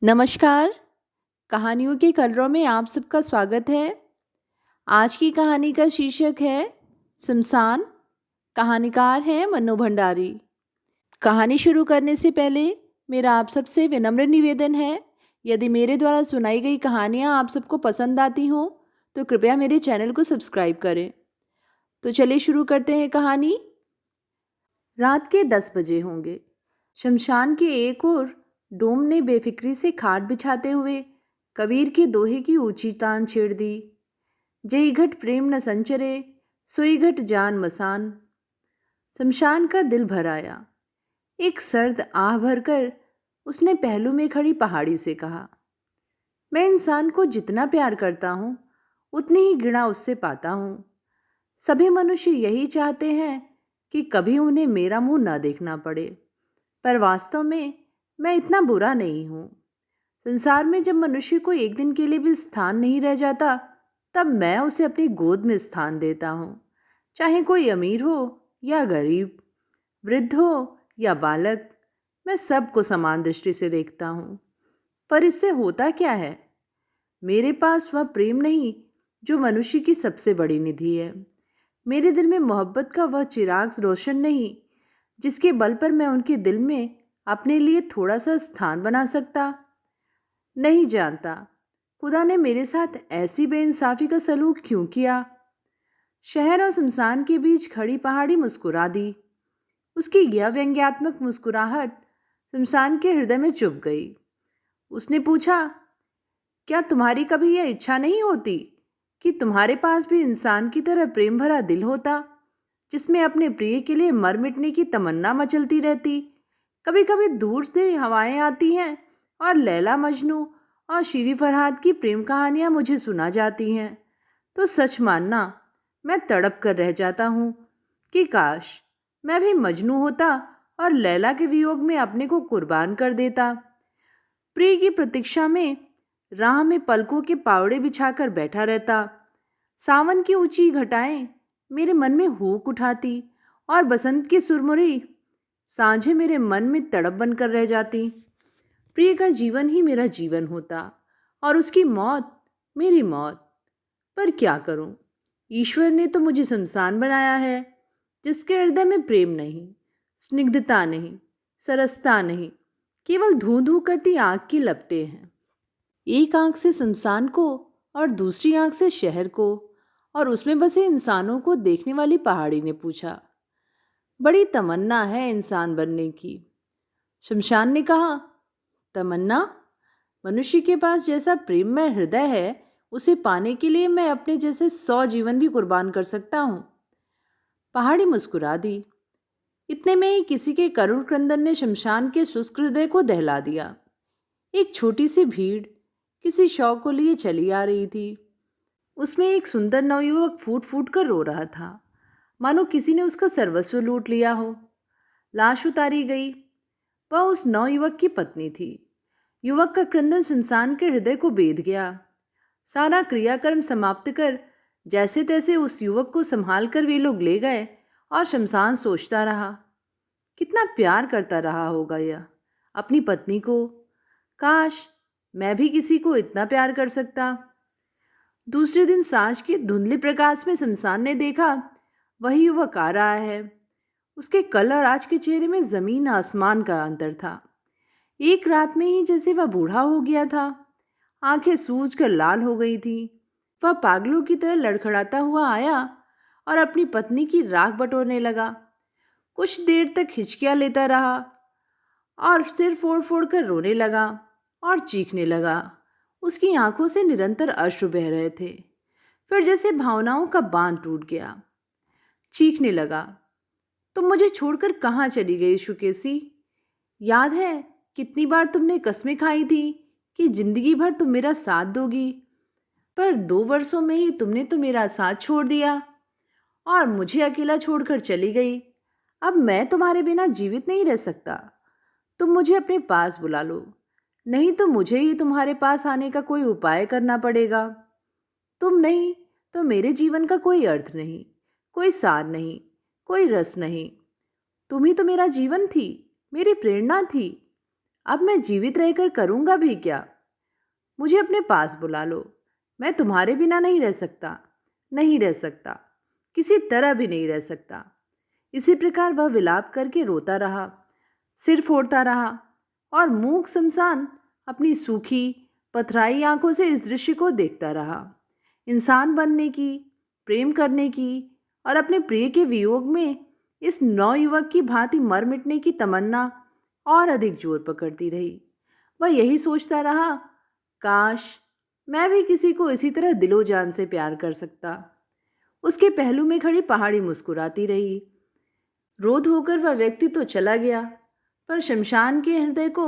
नमस्कार। कहानियों के कलरव में आप सबका स्वागत है। आज की कहानी का शीर्षक है शमशान। कहानीकार हैं मन्नू भंडारी। कहानी शुरू करने से पहले मेरा आप सबसे विनम्र निवेदन है, यदि मेरे द्वारा सुनाई गई कहानियाँ आप सबको पसंद आती हों तो कृपया मेरे चैनल को सब्सक्राइब करें। तो चलिए शुरू करते हैं कहानी। रात के 10 बजे होंगे। शमशान के एक ओर डोम ने बेफिक्री से खाट बिछाते हुए कबीर के दोहे की ऊंची तान छेड़ दी। जय घट प्रेम न संचरे, सोई घट जान मसान। शमशान का दिल भर आया। एक सर्द आह भरकर उसने पहलू में खड़ी पहाड़ी से कहा, मैं इंसान को जितना प्यार करता हूँ उतनी ही घृणा उससे पाता हूँ। सभी मनुष्य यही चाहते हैं कि कभी उन्हें मेरा मुंह न देखना पड़े, पर वास्तव में मैं इतना बुरा नहीं हूँ। संसार में जब मनुष्य को एक दिन के लिए भी स्थान नहीं रह जाता, तब मैं उसे अपनी गोद में स्थान देता हूँ। चाहे कोई अमीर हो या गरीब, वृद्ध हो या बालक, मैं सबको समान दृष्टि से देखता हूँ। पर इससे होता क्या है? मेरे पास वह प्रेम नहीं जो मनुष्य की सबसे बड़ी निधि है। मेरे दिल में मोहब्बत का वह चिराग रोशन नहीं जिसके बल पर मैं उनके दिल में अपने लिए थोड़ा सा स्थान बना सकता। नहीं जानता खुदा ने मेरे साथ ऐसी बेइंसाफी का सलूक क्यों किया। शहर और शमशान के बीच खड़ी पहाड़ी मुस्कुरा दी। उसकी यह व्यंग्यात्मक मुस्कुराहट शमशान के हृदय में चुभ गई। उसने पूछा, क्या तुम्हारी कभी यह इच्छा नहीं होती कि तुम्हारे पास भी इंसान की तरह प्रेम भरा दिल होता, जिसमें अपने प्रिय के लिए मर मिटने की तमन्ना मचलती रहती? कभी कभी दूर से हवाएं आती हैं और लैला मजनू और शीरी फरहाद की प्रेम कहानियां मुझे सुना जाती हैं, तो सच मानना मैं तड़प कर रह जाता हूँ कि काश मैं भी मजनू होता और लैला के वियोग में अपने को कुर्बान कर देता। प्रिय की प्रतीक्षा में राह में पलकों के पावड़े बिछाकर बैठा रहता। सावन की ऊंची घटाएं मेरे मन में हुक उठाती और बसंत की सुरमुरी सांझे मेरे मन में तड़प बनकर रह जाती। प्रिय का जीवन ही मेरा जीवन होता और उसकी मौत मेरी मौत। पर क्या करूं? ईश्वर ने तो मुझे शमशान बनाया है, जिसके हृदय में प्रेम नहीं, स्निग्धता नहीं, सरसता नहीं, केवल धू धू करती आंख की लपटें हैं। एक आंख से शमशान को और दूसरी आंख से शहर को और उसमें बसे इंसानों को देखने वाली पहाड़ी ने पूछा, बड़ी तमन्ना है इंसान बनने की। शमशान ने कहा, तमन्ना? मनुष्य के पास जैसा प्रेममय हृदय है, उसे पाने के लिए मैं अपने जैसे 100 जीवन भी कुर्बान कर सकता हूँ। पहाड़ी मुस्कुरा दी। इतने में ही किसी के करुण क्रंदन ने शमशान के शुष्क हृदय को दहला दिया। एक छोटी सी भीड़ किसी शौक को लिए चली आ रही थी। उसमें एक सुंदर नवयुवक फूट फूट कर रो रहा था, मानो किसी ने उसका सर्वस्व लूट लिया हो। लाश उतारी गई। वह उस नवयुवक की पत्नी थी। युवक का क्रंदन शमशान के हृदय को बेध गया। सारा क्रियाकर्म समाप्त कर जैसे तैसे उस युवक को संभाल कर वे लोग ले गए और शमशान सोचता रहा, कितना प्यार करता रहा होगा यह अपनी पत्नी को। काश मैं भी किसी को इतना प्यार कर सकता। दूसरे दिन सांझ के धुंधले प्रकाश में शमशान ने देखा, वही युवक आ रहा है। उसके कल और आज के चेहरे में जमीन आसमान का अंतर था। एक रात में ही जैसे वह बूढ़ा हो गया था। आंखें सूज कर लाल हो गई थी। वह पागलों की तरह लड़खड़ाता हुआ आया और अपनी पत्नी की राख बटोरने लगा। कुछ देर तक हिचकियां लेता रहा और सिर फोड़ फोड़ कर रोने लगा और चीखने लगा। उसकी आंखों से निरंतर अश्रु बह रहे थे। फिर जैसे भावनाओं का बांध टूट गया। चीखने लगा, तुम मुझे छोड़कर कहाँ चली गई शुकेसी? याद है कितनी बार तुमने कस्में खाई थी कि जिंदगी भर तुम मेरा साथ दोगी, पर 2 वर्षों में ही तुमने तो मेरा साथ छोड़ दिया और मुझे अकेला छोड़कर चली गई। अब मैं तुम्हारे बिना जीवित नहीं रह सकता। तुम मुझे अपने पास बुला लो, नहीं तो मुझे ही तुम्हारे पास आने का कोई उपाय करना पड़ेगा। तुम नहीं तो मेरे जीवन का कोई अर्थ नहीं, कोई सार नहीं, कोई रस नहीं। तुम ही तो मेरा जीवन थी, मेरी प्रेरणा थी। अब मैं जीवित रहकर करूँगा भी क्या? मुझे अपने पास बुला लो, मैं तुम्हारे बिना नहीं रह सकता, नहीं रह सकता, किसी तरह भी नहीं रह सकता। इसी प्रकार वह विलाप करके रोता रहा, सिर फोड़ता रहा और मूक शमशान अपनी सूखी पथराई आंखों से इस दृश्य को देखता रहा। इंसान बनने की, प्रेम करने की और अपने प्रिय के वियोग में इस नवयुवक की भांति मर मिटने की तमन्ना और अधिक जोर पकड़ती रही। वह यही सोचता रहा, काश मैं भी किसी को इसी तरह दिलो जान से प्यार कर सकता। उसके पहलू में खड़ी पहाड़ी मुस्कुराती रही। रोध होकर वह व्यक्ति तो चला गया, पर शमशान के हृदय को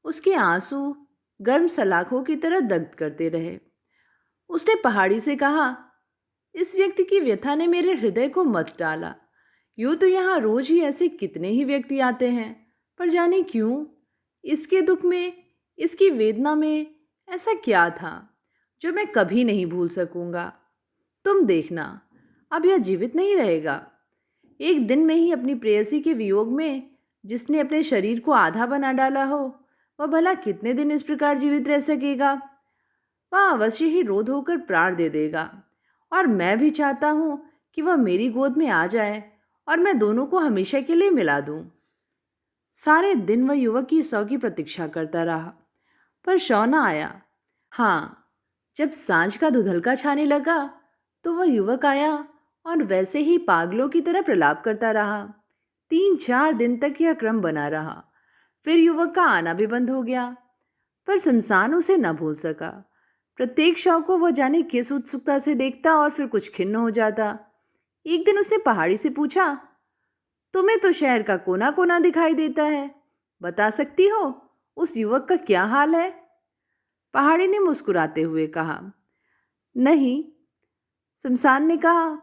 उसके आंसू गर्म सलाखों की तरह दग्ध करते रहे। उसने पहाड़ी से कहा, इस व्यक्ति की व्यथा ने मेरे हृदय को मत डाला। यूं तो यहाँ रोज ही ऐसे कितने ही व्यक्ति आते हैं, पर जाने क्यों इसके दुख में, इसकी वेदना में ऐसा क्या था जो मैं कभी नहीं भूल सकूंगा। तुम देखना, अब यह जीवित नहीं रहेगा। एक दिन में ही अपनी प्रेयसी के वियोग में जिसने अपने शरीर को आधा बना डाला हो, वह भला कितने दिन इस प्रकार जीवित रह सकेगा। वह अवश्य ही रोध होकर प्राण दे देगा। और मैं भी चाहता हूँ कि वह मेरी गोद में आ जाए और मैं दोनों को हमेशा के लिए मिला दूं। सारे दिन वह युवक की शव की प्रतीक्षा करता रहा, पर शव न आया। हाँ, जब सांझ का धुंधलका छाने लगा तो वह युवक आया और वैसे ही पागलों की तरह प्रलाप करता रहा। 3-4 दिन तक यह क्रम बना रहा। फिर युवक का आना भी बंद हो गया, पर शमशान उसे न भूल सका। प्रत्येक शव को वह जाने किस उत्सुकता से देखता और फिर कुछ खिन्न हो जाता। एक दिन उसने पहाड़ी से पूछा, तुम्हें तो शहर का कोना कोना दिखाई देता है, बता सकती हो उस युवक का क्या हाल है? पहाड़ी ने मुस्कुराते हुए कहा, नहीं। शमशान ने कहा,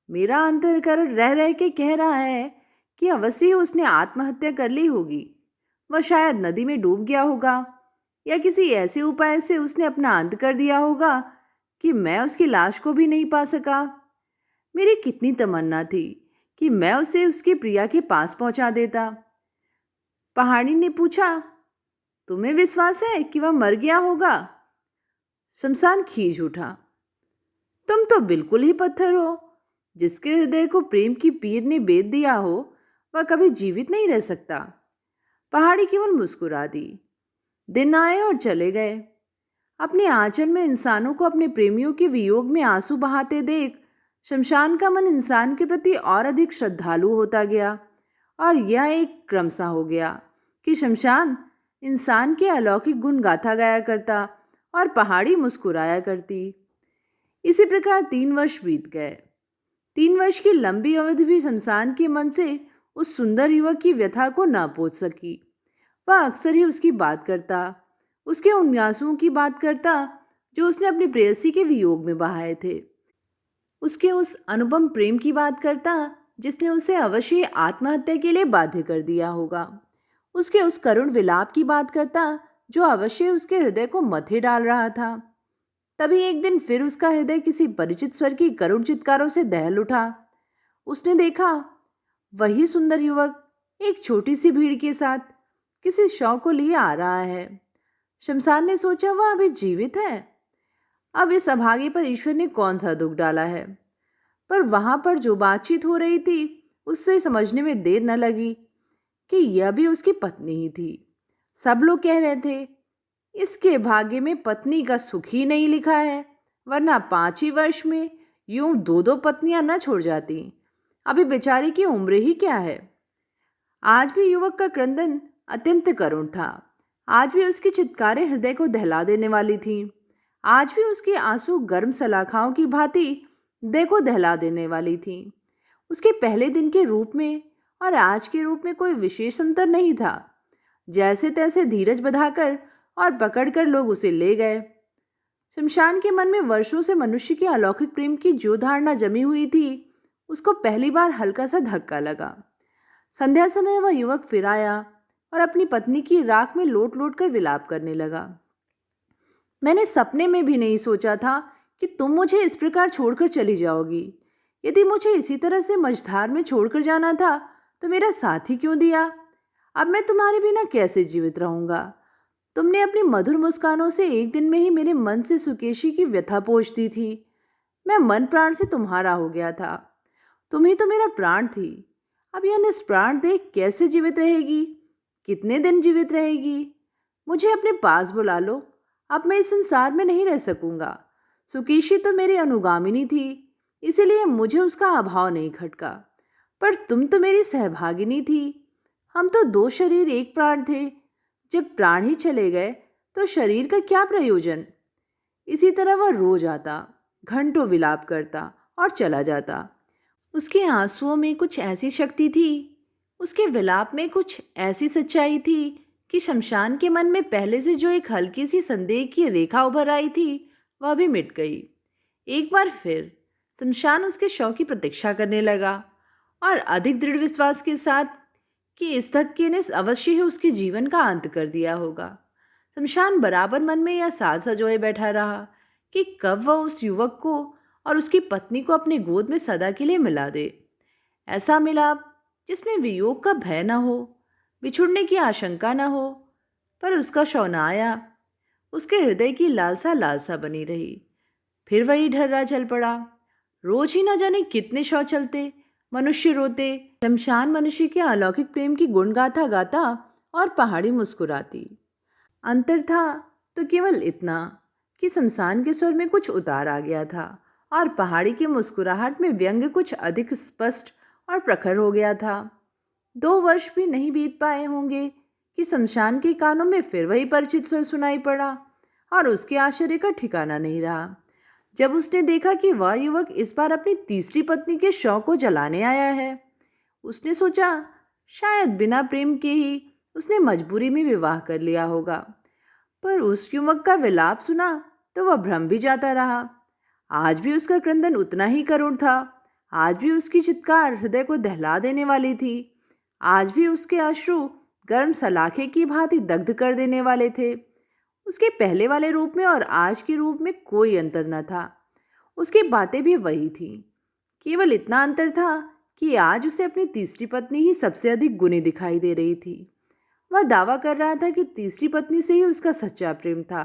मेरा अंतःकरण रह रह के कह रहा है कि अवश्य ही उसने आत्महत्या कर ली होगी। वह शायद नदी में डूब गया होगा या किसी ऐसे उपाय से उसने अपना अंत कर दिया होगा कि मैं उसकी लाश को भी नहीं पा सका। मेरी कितनी तमन्ना थी कि मैं उसे उसकी प्रिया के पास पहुंचा देता। पहाड़ी ने पूछा, तुम्हें विश्वास है कि वह मर गया होगा? शमशान खींच उठा, तुम तो बिल्कुल ही पत्थर हो। जिसके हृदय को प्रेम की पीर ने बेध दिया हो, वह कभी जीवित नहीं रह सकता। पहाड़ी केवल मुस्कुरा दी। दिन आए और चले गए। अपने आंचल में इंसानों को अपने प्रेमियों के वियोग में आंसू बहाते देख शमशान का मन इंसान के प्रति और अधिक श्रद्धालु होता गया। और यह एक क्रम सा हो गया कि शमशान इंसान के अलौकिक गुण गाथा गाया करता और पहाड़ी मुस्कुराया करती। इसी प्रकार 3 वर्ष बीत गए। 3 वर्ष की लंबी अवधि भी शमशान के मन से उस सुंदर युवक की व्यथा को न पहुंच सकी। वह अक्सर ही उसकी बात करता, उसके उन आंसुओं की बात करता जो उसने अपनी प्रेयसी के वियोग में बहाए थे, उसके उस अनुपम प्रेम की बात करता जिसने उसे अवश्य आत्महत्या के लिए बाध्य कर दिया होगा, उसके उस करुण विलाप की बात करता जो अवश्य उसके हृदय को मथे डाल रहा था। तभी एक दिन फिर उसका हृदय किसी परिचित स्वर की करुण चित्कारों से दहल उठा। उसने देखा वही सुंदर युवक एक छोटी सी भीड़ के साथ किसी शव को लिए आ रहा है। शमशान ने सोचा, वह अभी जीवित है। अब इस अभागे पर ईश्वर ने कौन सा दुख डाला है। पर वहां पर जो बातचीत हो रही थी उससे समझने में देर न लगी कि यह भी उसकी पत्नी ही थी। सब लोग कह रहे थे, इसके भाग्य में पत्नी का सुख ही नहीं लिखा है, वरना 5 ही वर्ष में यूं 2-2 पत्नियां न छोड़ जाती। अभी बेचारी की उम्र ही क्या है। आज भी युवक का क्रंदन अत्यंत करुण था। आज भी उसकी चित्कारें हृदय को दहला देने वाली थीं। आज भी उसके आंसू गर्म सलाखाओं की भांति हृदय को दहला देने वाली थीं। उसके पहले दिन के रूप में और आज के रूप में कोई विशेष अंतर नहीं था। जैसे तैसे धीरज बधाकर और पकड़कर लोग उसे ले गए। शमशान के मन में वर्षों से मनुष्य के अलौकिक प्रेम की जो धारणा जमी हुई थी, उसको पहली बार हल्का सा धक्का लगा। संध्या समय वह युवक फिर आया और अपनी पत्नी की राख में लोट लोट कर विलाप करने लगा। मैंने सपने में भी नहीं सोचा था कि तुम मुझे इस प्रकार छोड़कर चली जाओगी। यदि मुझे इसी तरह से मझधार में छोड़कर जाना था तो मेरा साथ ही क्यों दिया। अब मैं तुम्हारे बिना कैसे जीवित रहूँगा। तुमने अपनी मधुर मुस्कानों से एक दिन में ही मेरे मन से सुकेशी की व्यथा पोंछ दी थी। मैं मन प्राण से तुम्हारा हो गया था। तुम ही तो मेरा प्राण थी। अब यह निष्प्राण देह कैसे जीवित रहेगी, कितने दिन जीवित रहेगी। मुझे अपने पास बुला लो। अब मैं इस संसार में नहीं रह सकूंगा। सुकेशी तो मेरी अनुगामिनी थी, इसीलिए मुझे उसका अभाव नहीं खटका, पर तुम तो मेरी सहभागिनी थी। हम तो दो शरीर एक प्राण थे। जब प्राण ही चले गए तो शरीर का क्या प्रयोजन। इसी तरह वह रोज आता, घंटों विलाप करता और चला जाता। उसके आंसुओं में कुछ ऐसी शक्ति थी, उसके विलाप में कुछ ऐसी सच्चाई थी कि शमशान के मन में पहले से जो एक हल्की सी संदेह की रेखा उभर आई थी वह भी मिट गई। एक बार फिर शमशान उसके शव की प्रतीक्षा करने लगा और अधिक दृढ़ विश्वास के साथ कि इस धक्के ने अवश्य ही उसके जीवन का अंत कर दिया होगा। शमशान बराबर मन में यह साज सजोए बैठा रहा कि कब वह उस युवक को और उसकी पत्नी को अपने गोद में सदा के लिए मिला दे। ऐसा मिलाप जिसमें वियोग का भय न हो, बिछुड़ने की आशंका न हो। पर उसका शव न आया। उसके हृदय की लालसा लालसा बनी रही। फिर वही ढर्रा चल पड़ा। रोज ही न जाने कितने शव चलते, मनुष्य रोते। शमशान मनुष्य के अलौकिक प्रेम की गुणगाथा गाता और पहाड़ी मुस्कुराती। अंतर था तो केवल इतना कि शमशान के स्वर में कुछ उतार आ गया था और पहाड़ी की मुस्कुराहट में व्यंग्य कुछ अधिक स्पष्ट और प्रखर हो गया था। 2 वर्ष भी नहीं बीत पाए होंगे कि शमशान के कानों में फिर वही परिचित स्वर सुनाई पड़ा और उसके आश्चर्य का ठिकाना नहीं रहा जब उसने देखा कि वह युवक इस बार अपनी तीसरी पत्नी के शव को जलाने आया है। उसने सोचा शायद बिना प्रेम के ही उसने मजबूरी में विवाह कर लिया होगा, पर उस युवक का विलाप सुना तो वह भ्रम भी जाता रहा। आज भी उसका क्रंदन उतना ही करुण था। आज भी उसकी चित्कार हृदय को दहला देने वाली थी। आज भी उसके अश्रु गर्म सलाखे की भांति दग्ध कर देने वाले थे। उसके पहले वाले रूप में और आज के रूप में कोई अंतर न था। उसकी बातें भी वही थी। केवल इतना अंतर था कि आज उसे अपनी तीसरी पत्नी ही सबसे अधिक गुणी दिखाई दे रही थी। वह दावा कर रहा था कि तीसरी पत्नी से ही उसका सच्चा प्रेम था।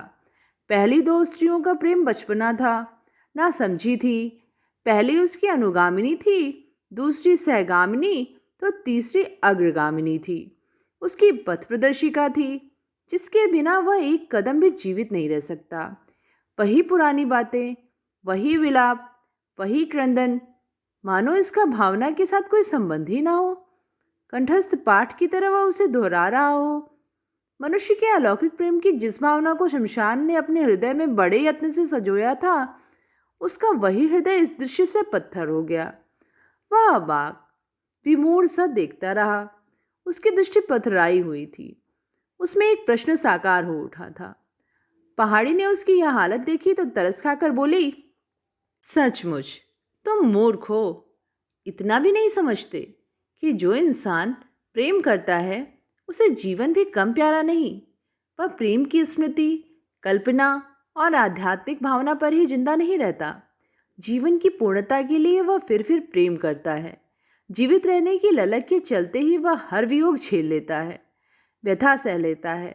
पहली 2 स्त्रियों का प्रेम बचपना था, ना समझी थी। पहली उसकी अनुगामिनी थी, दूसरी सहगामिनी तो तीसरी अग्रगामिनी थी। उसकी पथ प्रदर्शिका थी, जिसके बिना वह एक कदम भी जीवित नहीं रह सकता। वही पुरानी बातें, वही विलाप, वही क्रंदन, मानो इसका भावना के साथ कोई संबंध ही ना हो। कंठस्थ पाठ की तरह वह उसे दोहरा रहा हो। मनुष्य के अलौकिक प्रेम की जिस भावना को शमशान ने अपने हृदय में बड़े यत्न से सजोया था, उसका वही हृदय इस दृश्य से पत्थर हो गया। वह अबाक विमूढ़ सा देखता रहा। उसकी दृष्टि पथराई हुई थी। उसमें एक प्रश्न साकार हो उठा था। पहाड़ी ने उसकी यह हालत देखी तो तरस खाकर बोली, सचमुच तुम मूर्ख हो। इतना भी नहीं समझते कि जो इंसान प्रेम करता है उसे जीवन भी कम प्यारा नहीं। वह प्रेम की स्मृति, कल्पना और आध्यात्मिक भावना पर ही जिंदा नहीं रहता। जीवन की पूर्णता के लिए वह फिर प्रेम करता है। जीवित रहने की ललक के चलते ही वह हर वियोग झेल लेता है, व्यथा सह लेता है,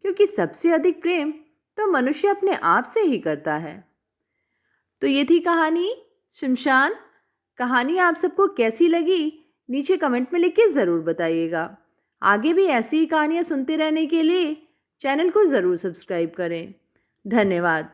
क्योंकि सबसे अधिक प्रेम तो मनुष्य अपने आप से ही करता है। तो ये थी कहानी शमशान। कहानी आप सबको कैसी लगी नीचे कमेंट में लिख के ज़रूर बताइएगा। आगे भी ऐसी ही कहानियाँ सुनते रहने के लिए चैनल को ज़रूर सब्सक्राइब करें। धन्यवाद।